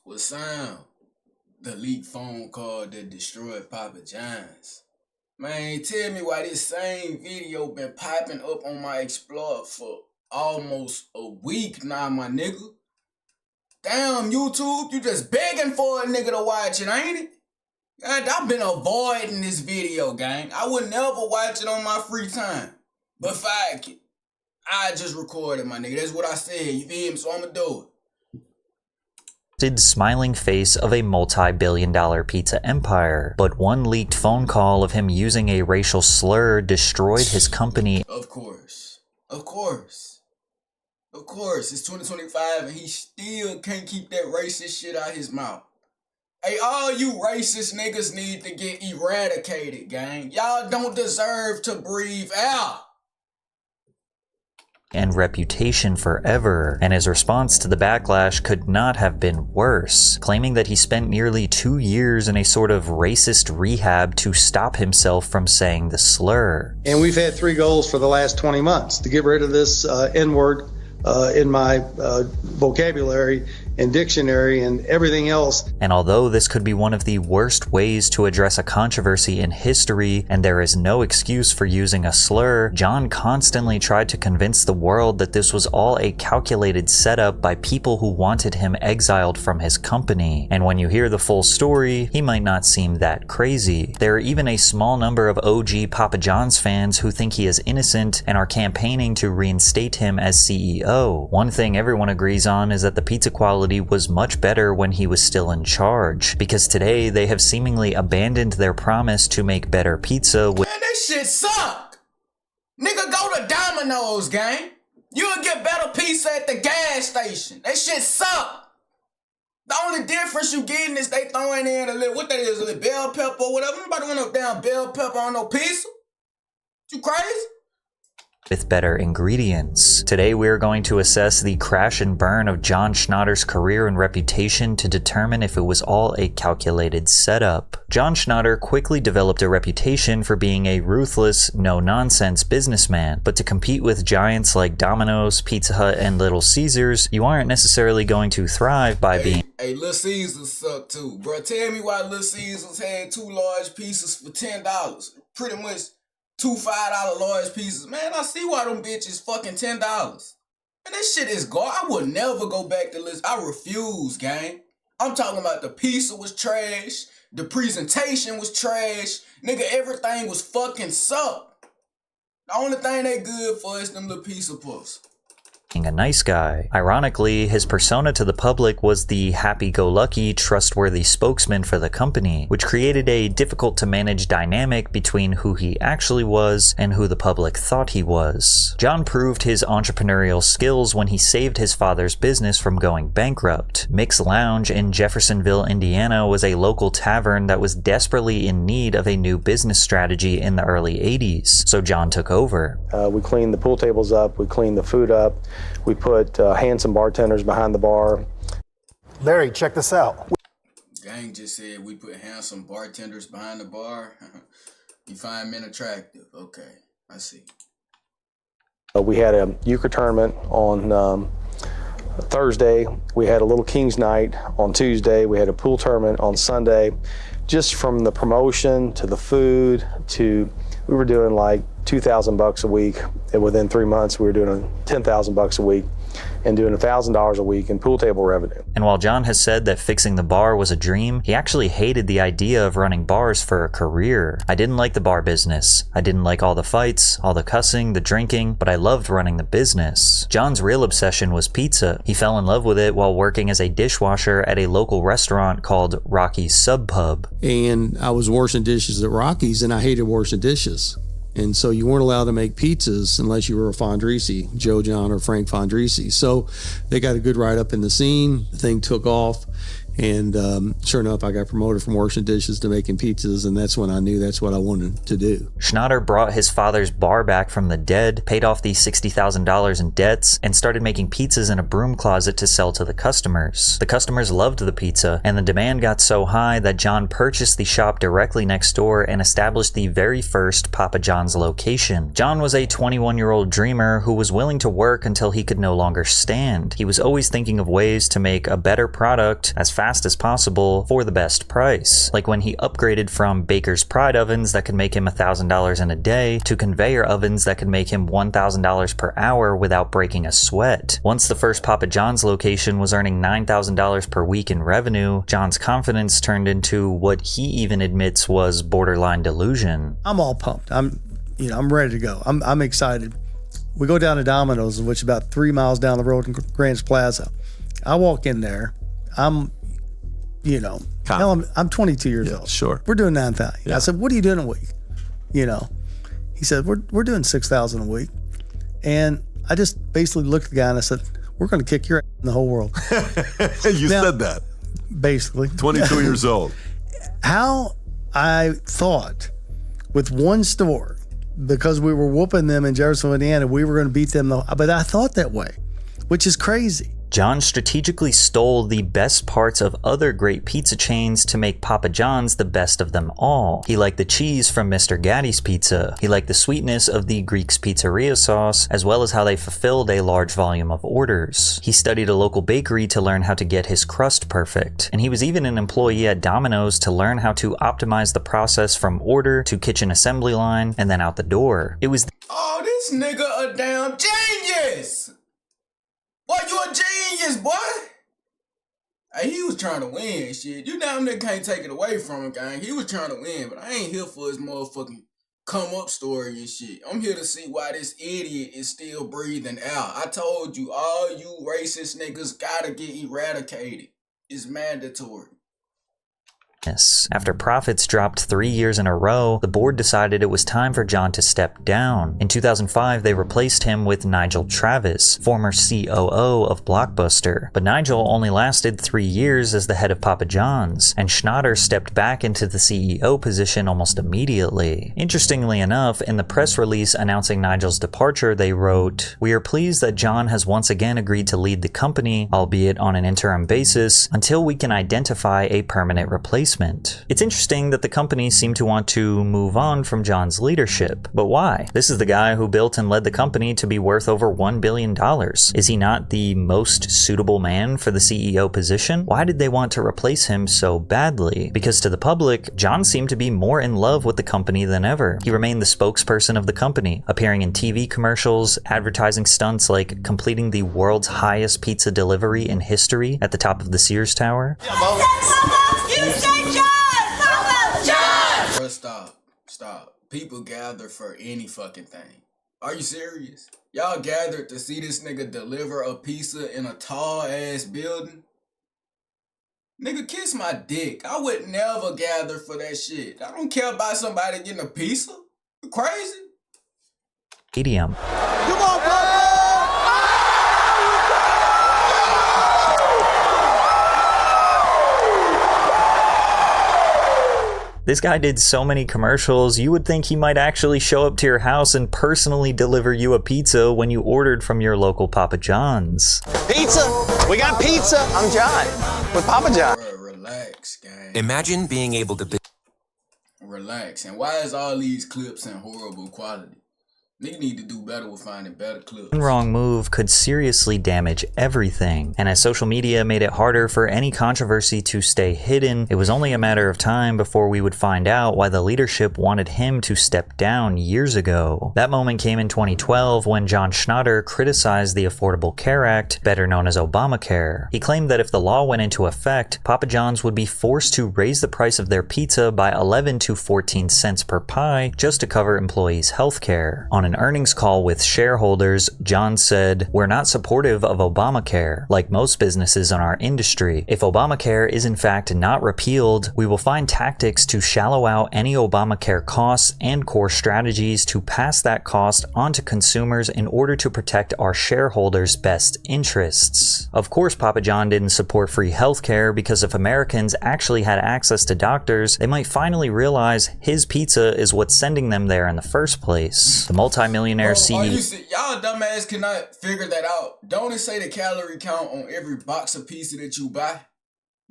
with sound. The leaked phone call that destroyed Papa John's. Man, tell me why this same video been popping up on my Explore for almost a week now, my nigga. Damn, YouTube, you just begging for a nigga to watch it, ain't it? God, I've been avoiding this video, gang. I would never watch it on my free time. But fuck it. I just recorded, my nigga. That's what I said, you feel me? So I'ma do it. Smiling face of a multi-billion-dollar pizza empire, but one leaked phone call of him using a racial slur destroyed his company. Of course. Of course. Of course. It's 2025 and he still can't keep that racist shit out his mouth. Hey, all you racist niggas need to get eradicated, gang. Y'all don't deserve to breathe out. And reputation forever, and his response to the backlash could not have been worse, claiming that he spent nearly 2 years in a sort of racist rehab to stop himself from saying the slur. And we've had 3 goals for the last 20 months to get rid of this N-word in my vocabulary and dictionary and everything else. And although this could be one of the worst ways to address a controversy in history, and there is no excuse for using a slur, Jhon constantly tried to convince the world that this was all a calculated setup by people who wanted him exiled from his company. And when you hear the full story, he might not seem that crazy. There are even a small number of OG Papa John's fans who think he is innocent and are campaigning to reinstate him as CEO. One thing everyone agrees on is that the pizza quality was much better when he was still in charge, because today they have seemingly abandoned their promise to make better pizza with— Man, that shit suck! Nigga, go to Domino's, gang! You'll get better pizza at the gas station. That shit suck! The only difference you getting is they throwing in a little, what that is, a little bell pepper or whatever. Nobody want no damn bell pepper on no pizza. You crazy? with better ingredients. Today we are going to assess the crash and burn of Jhon Schnatter's career and reputation to determine if it was all a calculated setup. Jhon Schnatter quickly developed a reputation for being a ruthless, no-nonsense businessman, but to compete with giants like Domino's, Pizza Hut, and Little Caesars, you aren't necessarily going to thrive by being— Hey, Little Caesars suck too, bro. Tell me why Little Caesars had 2 large pieces for $10. Pretty much 2 $5 large pieces. Man, I see why them bitches fucking $10. Man, that shit is garbage. I would never go back to Little. I refuse, gang. I'm talking about the pizza was trash. The presentation was trash. Nigga, everything was fucking suck. The only thing they good for is them little pizza puffs. a nice guy. Ironically, his persona to the public was the happy-go-lucky, trustworthy spokesman for the company, which created a difficult-to-manage dynamic between who he actually was and who the public thought he was. Jhon proved his entrepreneurial skills when he saved his father's business from going bankrupt. Mick's Lounge in Jeffersonville, Indiana was a local tavern that was desperately in need of a new business strategy in the early 80s, so Jhon took over. We cleaned the pool tables up, we cleaned the food up, we put handsome bartenders behind the bar. Larry, check this out. Gang just said we put handsome bartenders behind the bar. You find men attractive. Okay, I see. We had a euchre tournament on Thursday. We had a little Kings night on Tuesday. We had a pool tournament on Sunday. Just from the promotion to the food to, we were doing like $2,000 a week, and within 3 months we were doing $10,000 a week and doing $1,000 a week in pool table revenue. And while Jhon has said that fixing the bar was a dream, he actually hated the idea of running bars for a career. I didn't like the bar business. I didn't like all the fights, all the cussing, the drinking, but I loved running the business. John's real obsession was pizza. He fell in love with it while working as a dishwasher at a local restaurant called Rocky's Sub Pub. And I was washing dishes at Rocky's, and I hated washing dishes. And so you weren't allowed to make pizzas unless you were a Fondrisi, Joe John or Frank Fondrisi. So they got a good write-up in the scene. The thing took off. And sure enough, I got promoted from washing dishes to making pizzas, and that's when I knew that's what I wanted to do. Schnatter brought his father's bar back from the dead, paid off the $60,000 in debts, and started making pizzas in a broom closet to sell to the customers. The customers loved the pizza, and the demand got so high that Jhon purchased the shop directly next door and established the very first Papa John's location. Jhon was a 21-year-old dreamer who was willing to work until he could no longer stand. He was always thinking of ways to make a better product product as fast as possible for the best price. Like when he upgraded from Baker's Pride ovens that could make him $1,000 in a day to conveyor ovens that could make him $1,000 per hour without breaking a sweat. Once the first Papa John's location was earning $9,000 per week in revenue, John's confidence turned into what he even admits was borderline delusion. I'm all pumped. I'm ready to go. I'm excited. We go down to Domino's, which is about 3 miles down the road in Grants Plaza. I walk in there. I'm 22 years old. Sure. We're doing 9,000. Yeah. I said, what are you doing a week? He said, we're doing 6,000 a week. And I just basically looked at the guy and I said, we're going to kick your ass in the whole world. You said that. Basically. 22 years old. How I thought with one store, because we were whooping them in Jefferson, Indiana, we were going to beat them. But I thought that way, which is crazy. John strategically stole the best parts of other great pizza chains to make Papa John's the best of them all. He liked the cheese from Mr. Gatti's Pizza. He liked the sweetness of the Greek's Pizzeria sauce, as well as how they fulfilled a large volume of orders. He studied a local bakery to learn how to get his crust perfect. And he was even an employee at Domino's to learn how to optimize the process from order to kitchen assembly line and then out the door. It was Oh, this nigga a damn genius! Boy, you a genius, boy! Hey, he was trying to win, shit. You damn nigga can't take it away from him, gang. He was trying to win, but I ain't here for his motherfucking come-up story and shit. I'm here to see why this idiot is still breathing out. I told you, all you racist niggas gotta get eradicated. It's mandatory. After profits dropped 3 years in a row, the board decided it was time for John to step down. In 2005, they replaced him with Nigel Travis, former COO of Blockbuster. But Nigel only lasted 3 years as the head of Papa John's, and Schnatter stepped back into the CEO position almost immediately. Interestingly enough, in the press release announcing Nigel's departure, they wrote, "We are pleased that John has once again agreed to lead the company, albeit on an interim basis, until we can identify a permanent replacement." It's interesting that the company seemed to want to move on from John's leadership, but why? This is the guy who built and led the company to be worth over $1 billion. Is he not the most suitable man for the CEO position? Why did they want to replace him so badly? Because to the public, John seemed to be more in love with the company than ever. He remained the spokesperson of the company, appearing in TV commercials, advertising stunts like completing the world's highest pizza delivery in history at the top of the Sears Tower. Bro, stop. People gather for any fucking thing. Are you serious? Y'all gathered to see this nigga deliver a pizza in a tall ass building? Nigga, kiss my dick. I would never gather for that shit. I don't care about somebody getting a pizza. You crazy? Stadium. Come on, bro! This guy did so many commercials, you would think he might actually show up to your house and personally deliver you a pizza when you ordered from your local Papa John's. Pizza! We got pizza! I'm John with Papa John. Bro, relax, gang. Imagine being able to... Relax. And why is all these clips in horrible quality? Nigga need to do better with finding better clips. One wrong move could seriously damage everything, and as social media made it harder for any controversy to stay hidden, it was only a matter of time before we would find out why the leadership wanted him to step down years ago. That moment came in 2012 when John Schnatter criticized the Affordable Care Act, better known as Obamacare. He claimed that if the law went into effect, Papa John's would be forced to raise the price of their pizza by 11 to 14 cents per pie just to cover employees' health care. On an earnings call with shareholders, John said, "We're not supportive of Obamacare, like most businesses in our industry. If Obamacare is in fact not repealed, we will find tactics to shallow out any Obamacare costs and core strategies to pass that cost on to consumers in order to protect our shareholders' best interests." Of course, Papa John didn't support free healthcare because if Americans actually had access to doctors, they might finally realize his pizza is what's sending them there in the first place. The multi-millionaire CEO. Y'all dumbass cannot figure that out. Don't it say the calorie count on every box of pizza that you buy?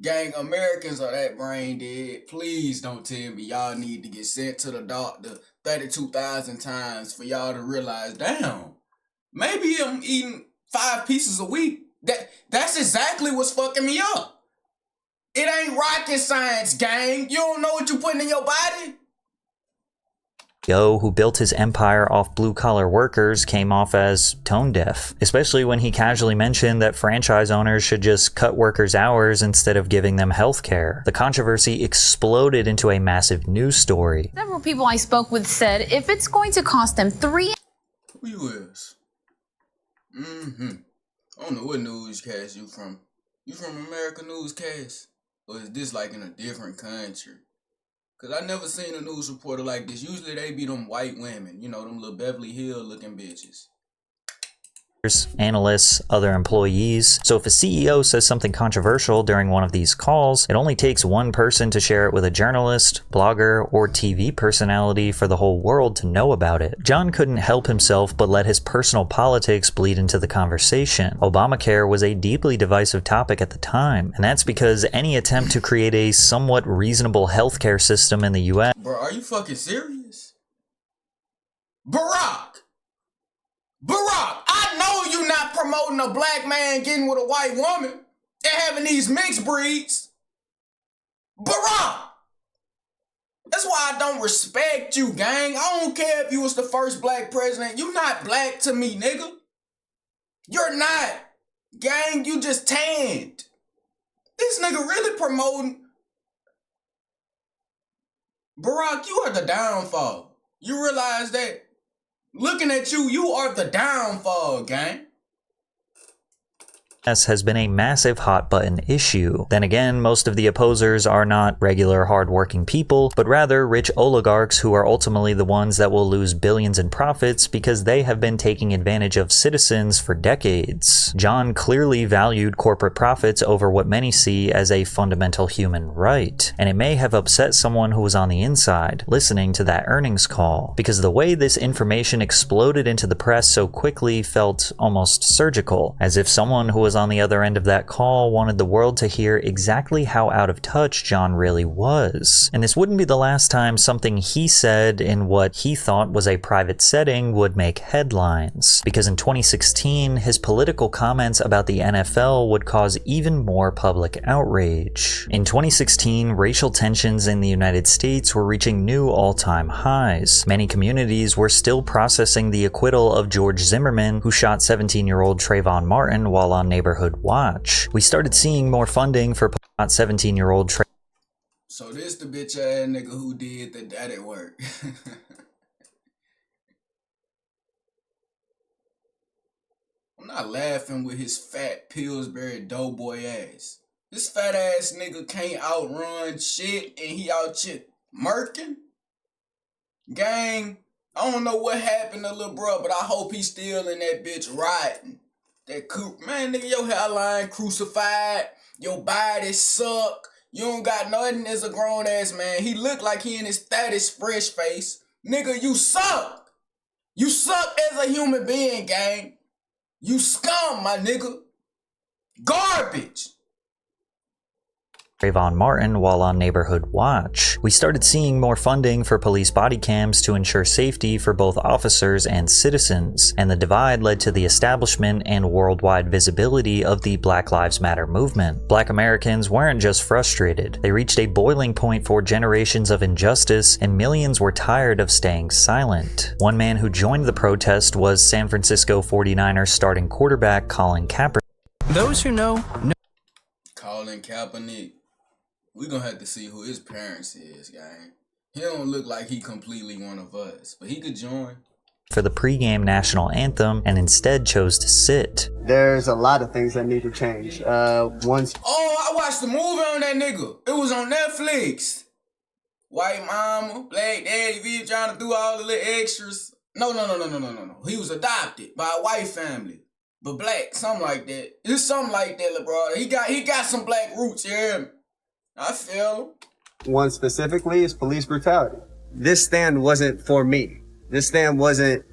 Gang, Americans are that brain dead. Please don't tell me y'all need to get sent to the doctor 32,000 times for y'all to realize, damn, maybe I'm eating 5 pieces a week. That's exactly what's fucking me up. rocket science, gang. You don't know what you putting in your body? Who built his empire off blue-collar workers came off as tone-deaf, especially when he casually mentioned that franchise owners should just cut workers' hours instead of giving them health care. The controversy exploded into a massive news story. Several people I spoke with said if it's going to cost them Who you is? I don't know what newscast you from. You from American Newscast? Or is this like in a different country? Cause I never seen a news reporter like this. Usually they be them white women, you know, them little Beverly Hill looking bitches. Analysts, other employees. So if a CEO says something controversial during one of these calls, it only takes one person to share it with a journalist, blogger, or TV personality for the whole world to know about it. John couldn't help himself but let his personal politics bleed into the conversation. Obamacare was a deeply divisive topic at the time, and that's because any attempt to create a somewhat reasonable healthcare system in the US. Bro, are you fucking serious? Barack, I know you not promoting a black man getting with a white woman and having these mixed breeds. Barack! That's why I don't respect you, gang. I don't care if you was the first black president. You not black to me, nigga. You're not. Gang, you just tanned. This nigga really promoting. Barack, you are the downfall. You realize that? Looking at you, you are the downfall, gang. Has been a massive hot button issue. Then again, most of the opposers are not regular hardworking people, but rather rich oligarchs who are ultimately the ones that will lose billions in profits because they have been taking advantage of citizens for decades. John clearly valued corporate profits over what many see as a fundamental human right, and it may have upset someone who was on the inside listening to that earnings call, because the way this information exploded into the press so quickly felt almost surgical, as if someone who was on the other end of that call wanted the world to hear exactly how out of touch John really was. And this wouldn't be the last time something he said in what he thought was a private setting would make headlines, because in 2016 his political comments about the NFL would cause even more public outrage. In 2016, racial tensions in the United States were reaching new all-time highs. Many communities were still processing the acquittal of George Zimmerman, who shot 17-year-old Trayvon Martin while on neighborhood watch. We started seeing more funding for 17-year-old So this the bitch ass nigga who did the daddy work. I'm not laughing with his fat Pillsbury doughboy ass. This fat ass nigga can't outrun shit and he out shit murking. Gang, I don't know what happened to little bro, but I hope he's still in that bitch riding. That man, nigga, your hairline crucified, your body suck, you don't got nothing as a grown ass man. He look like he in his fattest fresh face. Nigga, you suck. You suck as a human being, gang. You scum, my nigga. Garbage. Trayvon Martin while on neighborhood watch. We started seeing more funding for police body cams to ensure safety for both officers and citizens, and the divide led to the establishment and worldwide visibility of the Black Lives Matter movement. Black Americans weren't just frustrated, they reached a boiling point for generations of injustice, and millions were tired of staying silent. One man who joined the protest was San Francisco 49ers starting quarterback Colin Kaepernick. Those who know. Colin Kaepernick. We gonna have to see who his parents is, gang. He don't look like he completely one of us, but he could join. For the pregame national anthem and instead chose to sit. There's a lot of things that need to change. Oh, I watched the movie on that nigga. It was on Netflix. White mama, black daddy, we trying to do all the little extras. No. He was adopted by a white family, but black, something like that. It's something like that, little brother. He got some black roots, you hear me? I feel. One specifically is police brutality. This stand wasn't for me. This stand wasn't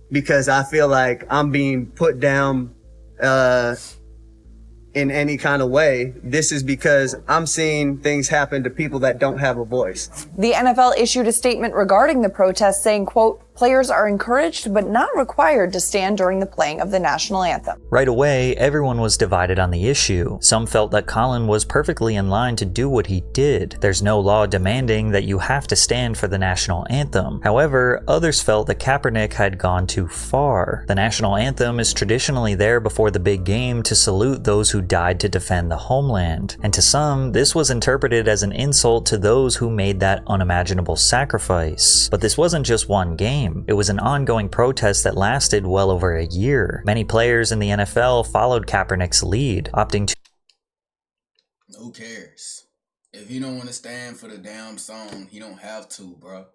because I feel like I'm being put down in any kind of way. This is because I'm seeing things happen to people that don't have a voice. The NFL issued a statement regarding the protest saying, quote, Players are encouraged but not required to stand during the playing of the national anthem. Right away, everyone was divided on the issue. Some felt that Colin was perfectly in line to do what he did. There's no law demanding that you have to stand for the national anthem. However, others felt that Kaepernick had gone too far. The national anthem is traditionally there before the big game to salute those who died to defend the homeland. And to some, this was interpreted as an insult to those who made that unimaginable sacrifice. But this wasn't just one game. It was an ongoing protest that lasted well over a year. Many players in the NFL followed Kaepernick's lead, opting to... Who cares? If he don't want to stand for the damn song, he don't have to, bro.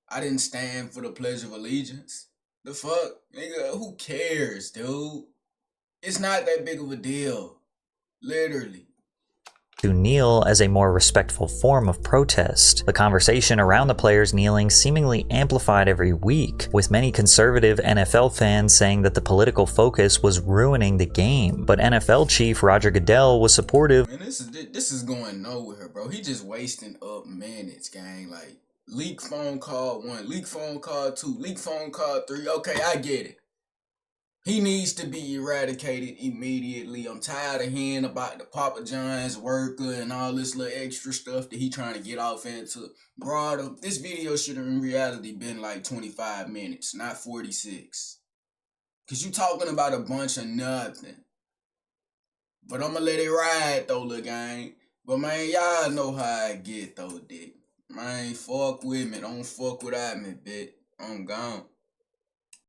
I didn't stand for the Pledge of Allegiance. The fuck? Nigga, who cares, dude? It's not that big of a deal. Literally. to kneel as a more respectful form of protest. The conversation around the players kneeling seemingly amplified every week, with many conservative NFL fans saying that the political focus was ruining the game. But NFL chief Roger Goodell was supportive. Man, this is going nowhere, bro. He just wasting up minutes, gang. Like, leak phone call 1, leak phone call 2, leak phone call 3. Okay, I get it. He needs to be eradicated immediately. I'm tired of hearing about the papajohns worker and all this little extra stuff that he trying to get off into. Bro, this video should have in reality been like 25 minutes, not 46. Because you talking about a bunch of nothing. But I'm going to let it ride, though, little gang. But, man, y'all know how I get, though, dick. Man, fuck with me. Don't fuck without me, bitch. I'm gone.